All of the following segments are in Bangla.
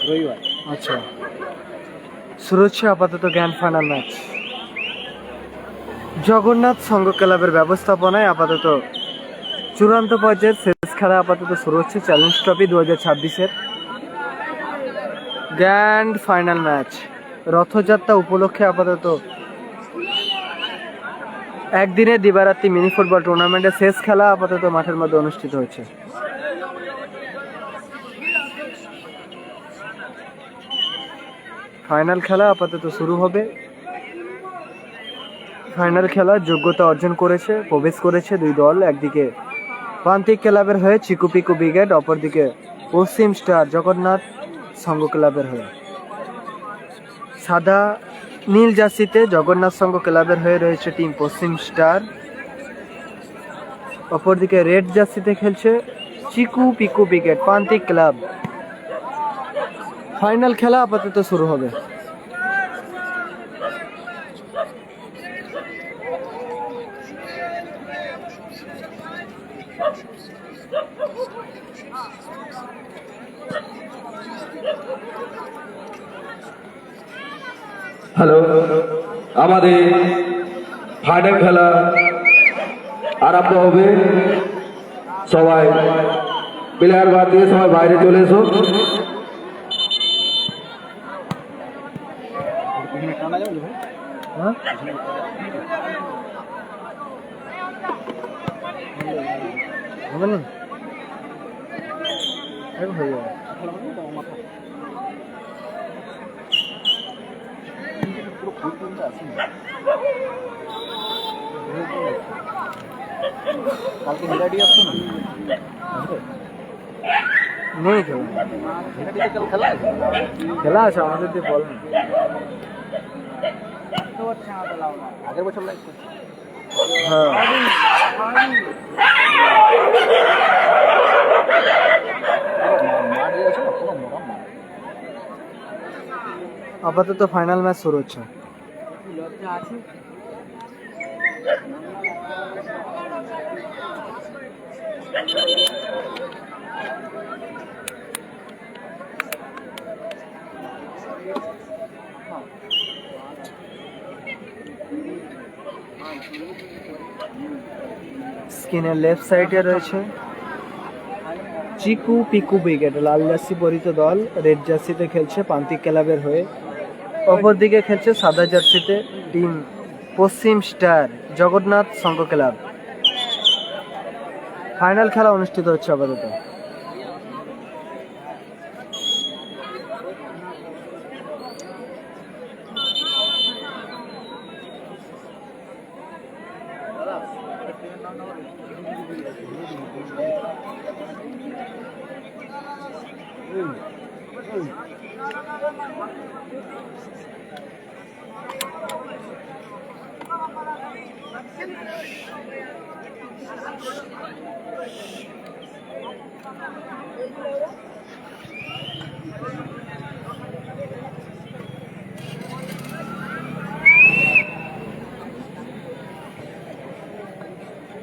রবিবার। আচ্ছা, শুরু হচ্ছে আপাতত গ্র্যান্ড ফাইনাল ম্যাচ। জগন্নাথ সংঘ ক্লাবের ব্যবস্থাপনায় আপাতত চূড়ান্ত পর্যায়ের শেষ খেলা আপাতত শুরু হচ্ছে চ্যালেঞ্জ ট্রফি 2026-এর গ্র্যান্ড ফাইনাল ম্যাচ। রথযাত্রা উপলক্ষে আপাতত একদিনের দিবারাত্রি মিনি ফুটবল টুর্নামেন্টের শেষ খেলা আপাতত মাঠের মধ্যে অনুষ্ঠিত হচ্ছে। ফাইনাল খেলা আপাতত শুরু হবে। ফাইনাল খেলার যোগ্যতা অর্জন করেছে, প্রবেশ করেছে দুই দল। একদিকে প্রান্তিক ক্লাবের হয়ে চিকু পিকু ব্রিগেড, অপরদিকে পশ্চিম স্টার জগন্নাথ সংঘ ক্লাবের হয়ে। সাদা নীল জার্সিতে জগন্নাথ সংঘ ক্লাবের হয়ে রয়েছে টিম পশ্চিম স্টার, অপরদিকে রেড জার্সিতে খেলছে চিকু পিকু ব্রিগেড প্রান্তিক ক্লাব। ফাইনাল খেলা আপাতত শুরু হবে। হ্যালো, আমাদের ফাইনাল খেলা আরম্ভ হবে। সবাই প্লেয়ার বাদ দিয়ে সবাই বাইরে চলে এসো। এখানে টানা যাবে ভাই? হ্যাঁ, হবে না, হয়ে যাবে। পুরো ফুল টিমটা আছে না? কালকে হিরাডি আসছো না? আসবে? নেই খেলা, হিরাডিতে কাল খেলা আছে? খেলা আছে আমাদের দিয়ে বল না। আগের বছর লাইভ করছি। হ্যাঁ, মাঠ যে আছে না, পুরো নরম মাঠ। আপাতত ফাইনাল ম্যাচ শুরু হচ্ছে। স্ক্রিনের লেফট সাইডে রয়েছে চিকু পিকু ব্রিগেড, লাল জার্সি পরিহিত দল। রেড জার্সিতে খেলছে প্রান্তিক ক্লাবের হয়ে, অপরদিকে খেলছে সাদা জার্সিতে টিম পশ্চিম স্টার জগন্নাথ সংঘ ক্লাব। ফাইনাল খেলা অনুষ্ঠিত হচ্ছে আপাতত।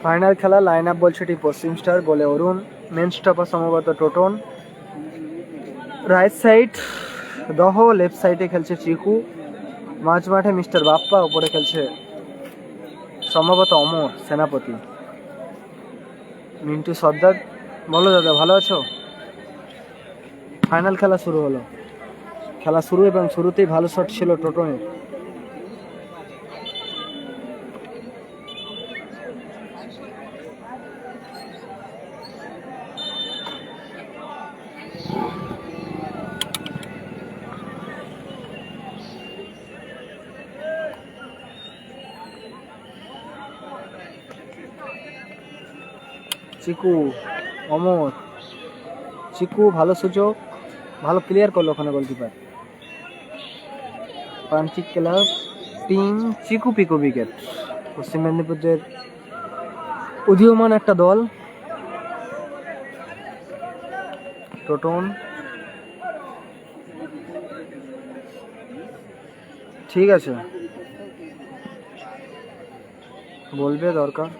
ফাইনাল খেলা লাইন আপ বলছে টি পশ্চিম স্টার, গোলে অরুণ, মেন স্টপার সম্ভবত টোটন, রাইট সাইড দহ, লেফট সাইডে খেলছে চিকু, মাঝ মাঠে মিস্টার বাপ্পা, উপরে খেলছে সম্ভবত অমর সেনাপতি, মিন্টু সর্দার। বলো দাদা, ভালো আছো? ফাইনাল খেলা শুরু হলো। খেলা শুরু এবং শুরুতেই ভালো শট ছিল টোটনের। চিকু, অমর, চিকু ভালো সুযোগ, ভালো ক্লিয়ার করলো ওখানে গোলকিপার। প্রান্তিক ক্লাব টিম চিকু পিকু ব্রিগেড, পশ্চিম মেদিনীপুরের উদীয়মান একটা দল। টোটন, ঠিক আছে, বলবে দরকার।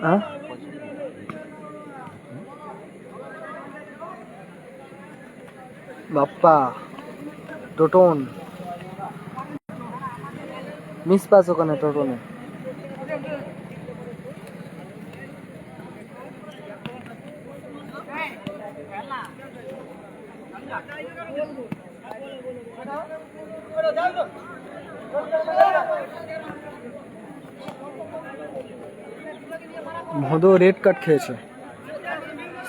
হ্যাঁ বাপ্পা টোটন মিস পাস ওখানে টোটনে ভোদো রেড কার্ড খেয়েছে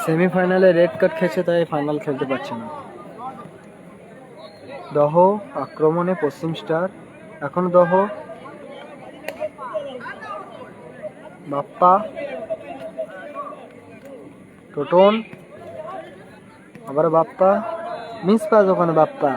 সেমিফাইনালে রেড কার্ড খেয়েছে তাই ফাইনাল খেলতে পারছে না দহ আক্রমণে পশ্চিম স্টার এখন দহ বাপ্পা টোটন আবার বাপ্পা মিস পাস ওখানে বাপ্পা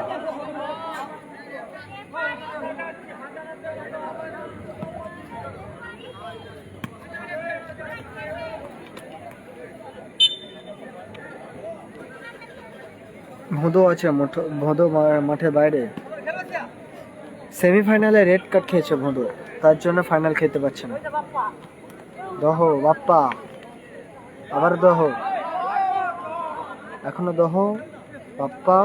ভোদো আছে ভোদো মাঠে বাইরে সেমিফাইনালে রেড কার্ড খেয়েছে ভোদো তার জন্য ফাইনাল খেলতে পারছে না দহ বাপ্পা আবার দহ এখনো দহ বাপ্পা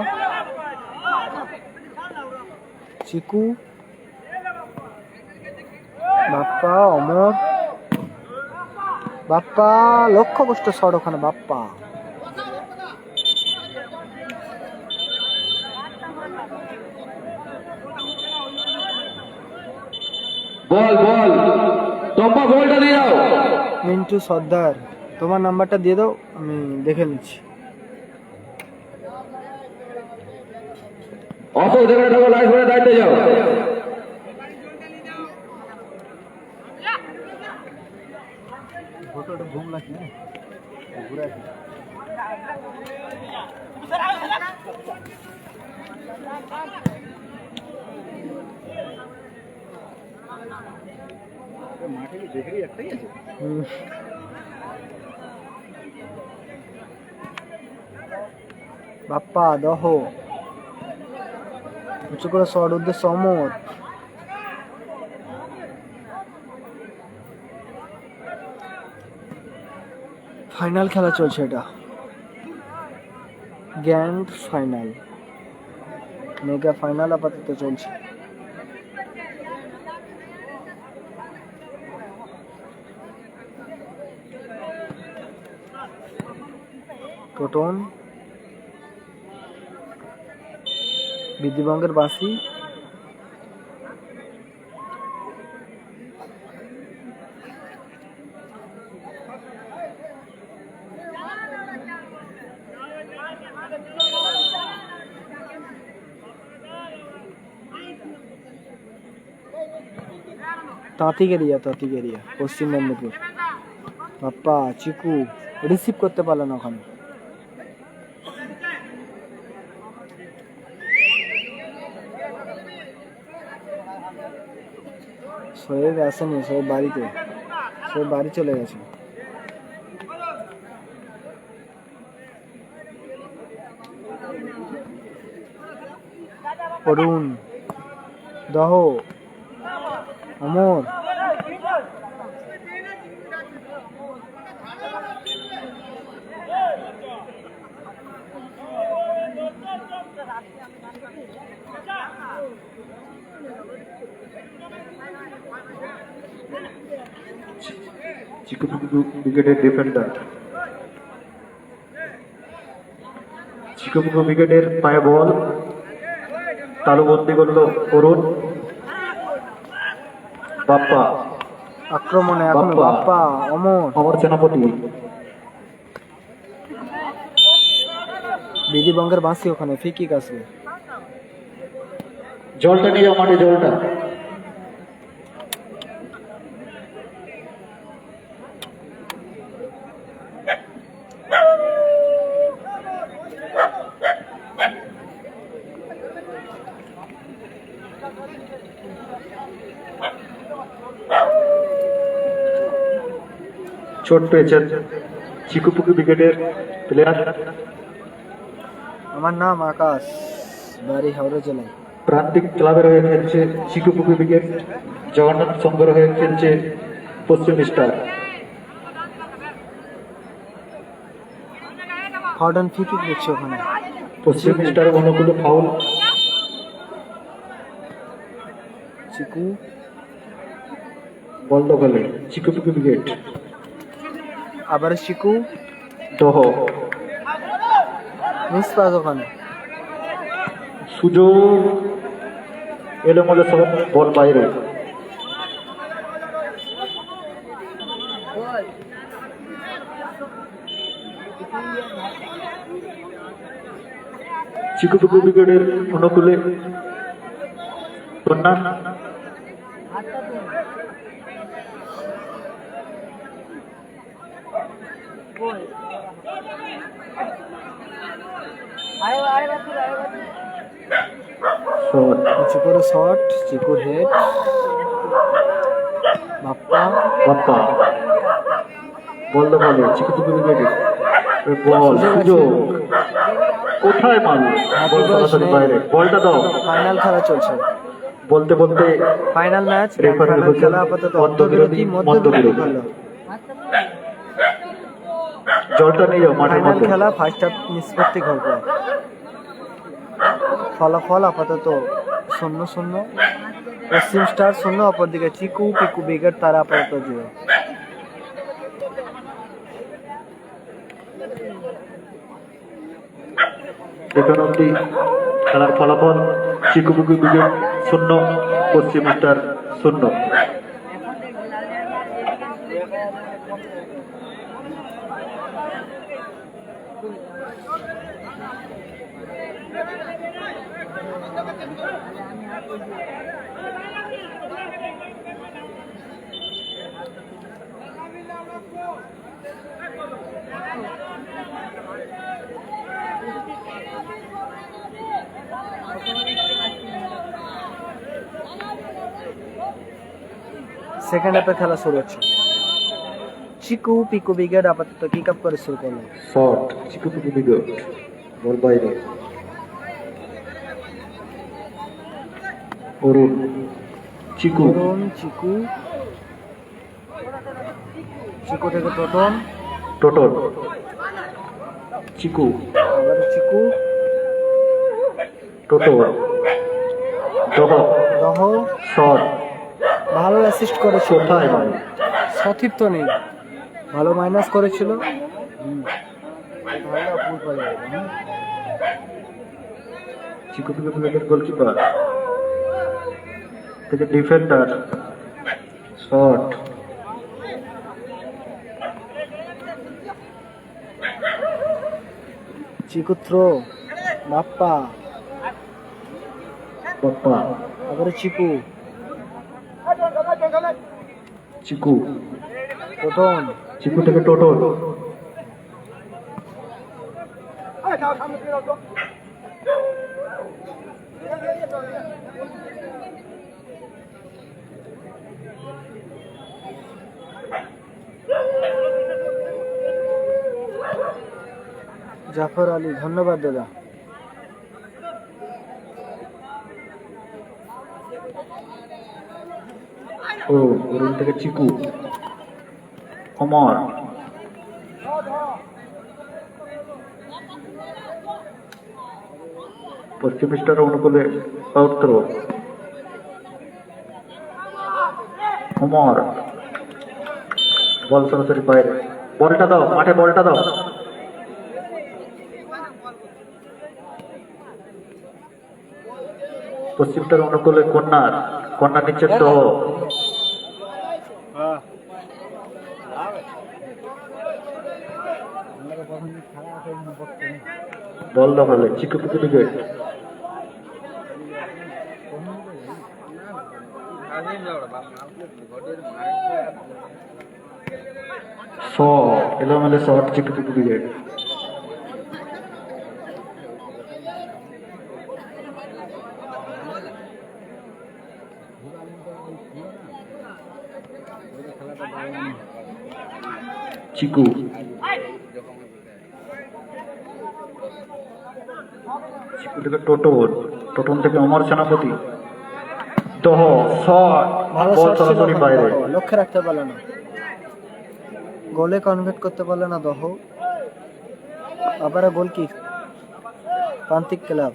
চিকু বাপ্পা অমর বাপ্পা লক্ষ্যভ্রষ্ট শট ওখানে বাপ্পা বল বল তোমরা বলটা দিয়ে দাও মিন্টু সর্দার তোমার নাম্বারটা দিয়ে দাও আমি দেখে নিচ্ছি অশোক দেখে থাকো লাইট করে দাঁড়িয়ে যাও ফটোটা ঘুম লাগছে না ঘুরে আসি মাঠে কি দেখে একটাই আছে বাপ্পা দহ উঁচু করে শট উদ্দেশ্য অমর ফাইনাল খেলা চলছে এটা গ্র্যান্ড ফাইনাল মেগা ফাইনাল আপাতত চলছে টোটন বিদ্যুবঙ্গের বাসি তাঁতিগেরিয়া পশ্চিম মেদিনীপুর বাপ্পা চিকু রিসিভ করতে পারলো না ওখানে শোয়েব আসেনি শোয়েব বাড়িতে শোয়েব বাড়ি চলে গেছে অরুণ দহ অমর উইকেটের ডিফেন্ডার চিকুপুকু উইকেটের পায়ে বল তালুবন্দি করলো অরুণ বাপ্পা আক্রমণে এখন বাপ্পা অমর সেনাপতি বিধিবঙ্গের বাঁশি ওখানে ফিকিক আসবে জলটা নিয়ে যাও মাঠে জলটা চোট পেয়েছেন চিকুপুকি ব্রিগেডের প্লেয়ার। আমার নাম আকাশ, বাড়ি হাওড়া জেলায়। প্রান্তিক ক্লাবের হয়ে খেলছে চিকুপুকি ব্রিগেড, জগন্নাথ সংঘের হয়ে খেলছে পশ্চিম স্টার। হর্ডন ফ্রি কিক দিচ্ছে ওখানে। পশ্চিম স্টারের অনুকূলে ফাউল। চিকু বল দখলে চিকুপুকি ব্রিগেড। আবার চিকু, দহ মিস পাস ওখানে। সুযোগ, এলোমেলো সব, বল বাইরে। চিকুপুকি ব্রিগেডের অনুকূলে কন্যা। শট, উঁচু করে শট, চিকুর হেড, বাপ্পা বাপ্পা বল দখলে চিকুপুকি ব্রিগেডে। বল, সুযোগ, কোথায় মাল, বল সরাসরি বাইরে। বলটা দাও। ফাইনাল খেলা চলছে, বলতে বলতে ফাইনাল ম্যাচ। রেফারি ফাইনাল বলছেন খেলা আপাতত মধ্যবিরতি, মধ্যবিরতি খেলা। জলটা নিয়ে যাও মাঠের ফাইনাল মধ্যে। খেলা ফার্স্ট হাফ নিষ্পত্তি ঘটবে। ফলাফল আপাতত 0-0, পশ্চিম স্টার 0, অপরদিকে চিকু পিকু ব্রিগেড তারা আপাতত 0। এখন অব্দি খেলার ফলাফল চিকুপুকি ব্রিগেড 0, পশ্চিম স্টার 0। সেকেন্ড হাফে খেলা শুরু হচ্ছে। চিকু পিকু ব্রিগেড আপাতত কিক আপ করে শুরু করলো। শট, চিকুপুকি ব্রিগেড, বল বাইরে। অরুণ, চিকু, অরুণ, চিকু, চিকু থেকে টোটন, টোটল, চিকু, আবার চিকু, টোটল, দহ, দহ, শট, ভালো অ্যাসিস্ট করেছিল। কোথায় মাল, সঠিক তো নেই, ভালো মাইনাস করেছিল। চিকুপুকি ব্রিগেডের গোলকিপার থেকে ডিফেন্ডার। শট, চিকু থ্রো, বাপ্পা, বাপ্পা, আবার চিকু, চিকু, টোটন, চিকু থেকে টোটল। জাফর আলী, ধন্যবাদ দাদা। ও অরুণ থেকে চিকু, অমর, পশ্চিম স্টার অনুকূলে আউট থ্রো। অমর, বল সরাসরি বাইরে। বলটা দাও মাঠে, বলটা দাও। পশ্চিম স্টার অনুকূলে কন্যার, কন্যা নিচের দহ। বল দখলে চিকুপুকি ব্রিগেড। এলোমেলো শট, চিকুপুকি ব্রিগেড। চিকু, চিকু থেকে টোটন, টোটন থেকে অমর সেনাপতি, দহ শট, ভালো বল শট ছিল সরাসরি ওখানে বাইরে। দহ, লক্ষ্যে রাখতে পারলো না, গোলে কনভার্ট করতে পারলো না দহ। আবার বল কি, প্রান্তিক ক্লাব,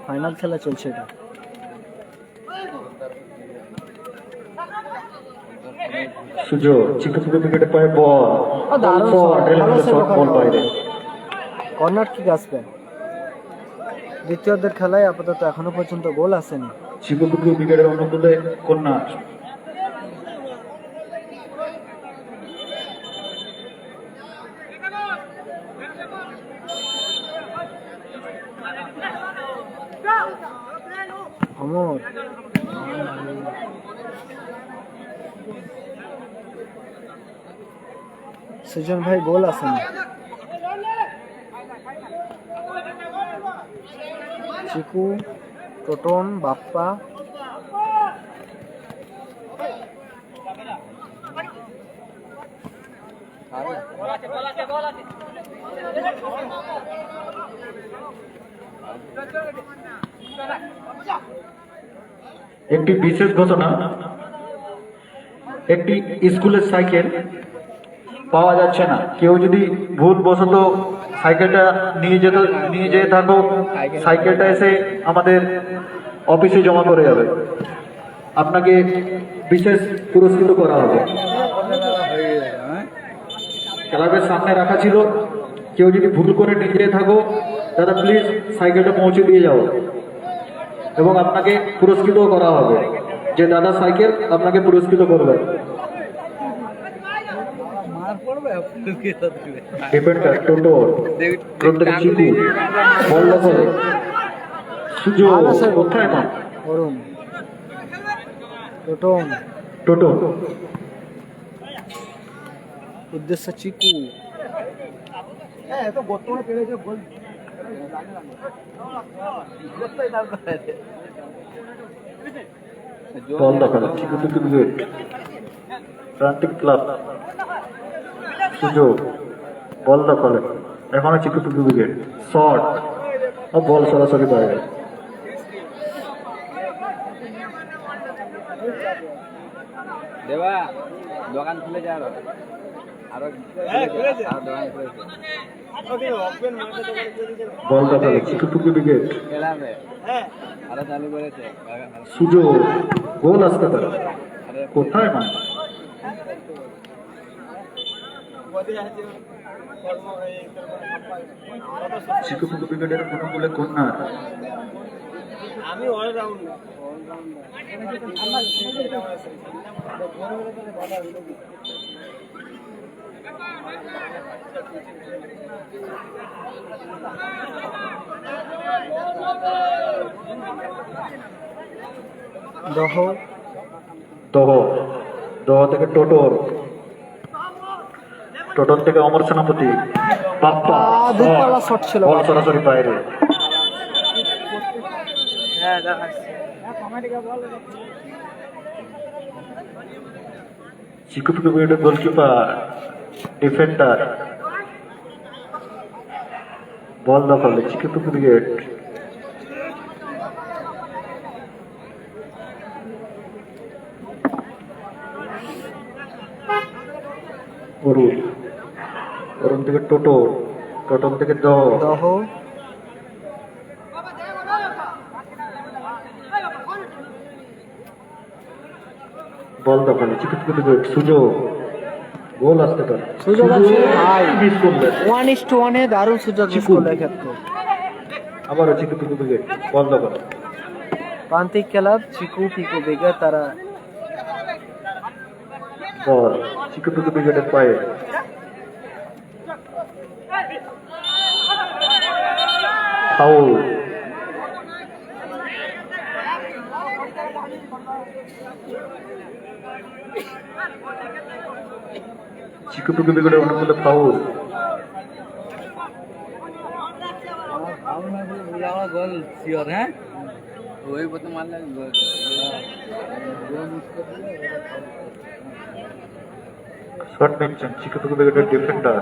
ফাইনাল খেলা চলছে এটা। সুযোগ, চিকু থেকে উইকেটে পায় বল, দারুণ শট, শট, ভালো সেভ শট, বল বাইরে। কর্নার কিক আসবে। দ্বিতীয়ার্ধের খেলায় আপাতত এখনো পর্যন্ত গোল আসেনি। চিকু থেকে উইকেটের অনুকূলে কর্নার। অমর, সুজন ভাই গোল আসেনি। চিকু, টোটন, বাপ্পা, একটি বিশেষ ঘোষণা, একটি স্কুলের সাইকেল পাওয়া যাচ্ছে না। কেউ যদি ভুলবশত সাইকেলটা নিয়ে যেতে থাকো, সাইকেলটা এসে আমাদের অফিসে জমা করে যাবে, আপনাকে বিশেষ পুরস্কৃত করা হবে। ক্লাবের সামনে রাখা ছিল, কেউ যদি ভুল করে নিয়ে যেতে থাকো, দাদা প্লিজ সাইকেলটা পৌঁছে দিয়ে যাও এবং আপনাকে পুরস্কৃত করা হবে। যে দাদা সাইকেল আপনাকে পুরস্কৃত করবে। ডিফেন্ডার টোটো, প্রত্যেক চিকু, বল দখলে, সুযোগ, কোথায় মা অরুণ, টোটন, টোটো, উদ্দেশ্য চিকু, বল দখলে, চিকু টু উইকেট, প্রান্তিক ক্লাব, সুযোগ, বল দখলে, এখনো চিকু টু উইকেট, শট, বল সরাসরি বাইরে। দেবা দোকান খুলে যা, আরো দোকান খুলেছে, বল দখলে, চিকু টু উইকেট, খেলাবে আরো চালু করেছে। সুযোগ, গোল আসতে পারে, কোথায় মা চিকু টু উইকেটের অনুকূলে কর্নার। দহ, দহ, দহ থেকে টোটর, টোটর থেকে অমর সেনাপতি, বাপ্পা, দূরপাল্লা শট ছিল, বল সরাসরি বাইরে। চিকু টু উইকেটের গোলকিপার, ডিফেন্ডার, বল দখলে, চিকু টু উইকেট, অরুণ, অরুণ থেকে টোটো, টোটন থেকে দহ, বল দখলে, চিকু টু উইকেট, সুযোগ, গোল আসতে পারে, সুযোগ আছে ভাই, মিস করলেন। 1:1 এ দারুণ সুযোগ মিস করলো এক্ষেত্রে। আবারও চিকু টু উইকেট, বল দখলে, প্রান্তিক ক্লাব চিকু পিকু বেগার, তারা বল চিকু টু উইকেটের পায়ে, ফাউল, চিকু টু উইকেটের অনুকূলে ফাউল। গোল শিওর, হ্যাঁ ওই প্রথম মারলে গোল। শট নিচ্ছেন চিকুপুকু ব্রিগেডের ডিফেন্ডার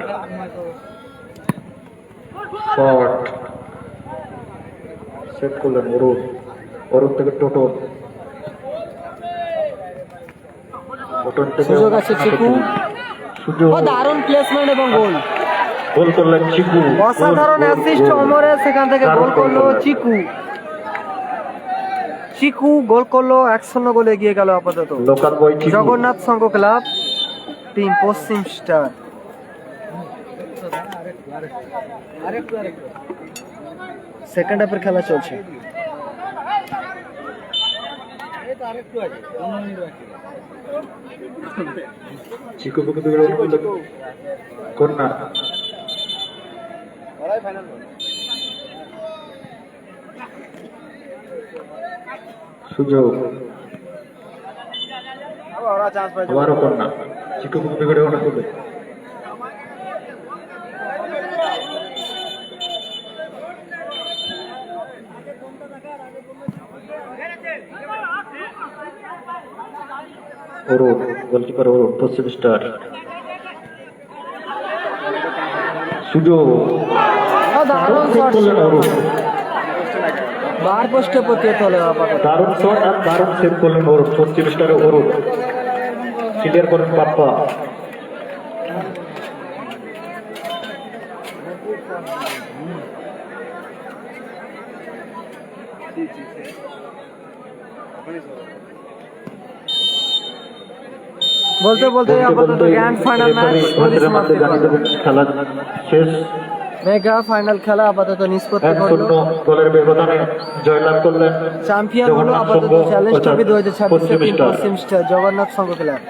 শট সেট করলেন অরুণ অরুণ থেকে টোটন টোটন থেকে সুযোগ আছে চিকু। সুযোগ ও দারুণ প্লেসমেন্ট এবং গোল। গোল করলেন চিকু অসাধারণ অ্যাসিস্ট ওমরের, সেখান থেকে গোল করলো চিকু। চিকু গোল করলো, 1-0 গোলে এগিয়ে গেল আপাতত লোকাল বয় চিকু জগন্নাথ সংঘ ক্লাব টিম পশ্চিম স্টার। সেকেন্ড হাফের খেলা চলছে। চিকুপুকু ব্রিগেড কর্নার সুযোগ আবারও কর্নার চিকুপুকু ব্রিগেডে অনেক তুলে অরুণ গোলকিপার অরুণ পশ্চিম স্টার সুযোগ দারুণ শট, করলেন অরুণ বার পোস্টে পতিয়ে তোলে আপাতত। দারুণ শট আর দারুণ সেভ করলেন অরুণ পশ্চিম স্টারে অরুণ ক্লিয়ার করেন বাপ্পা বলতে বলতে আপাতত গ্র্যান্ড ফাইনাল ম্যাচ সমাপ্তি খেলা শেষ মেগা ফাইনাল খেলা আপাতত নিষ্পত্তি 1-0 করলো। গোলের ব্যবধানে জয়লাভ করলেন চ্যাম্পিয়ন হলো জগন্নাথ আপাতত সংঘ চ্যালেঞ্জ ট্রফি 2026 পশ্চিম স্টার। পশ্চিম স্টার জগন্নাথ সংঘ ক্লাব।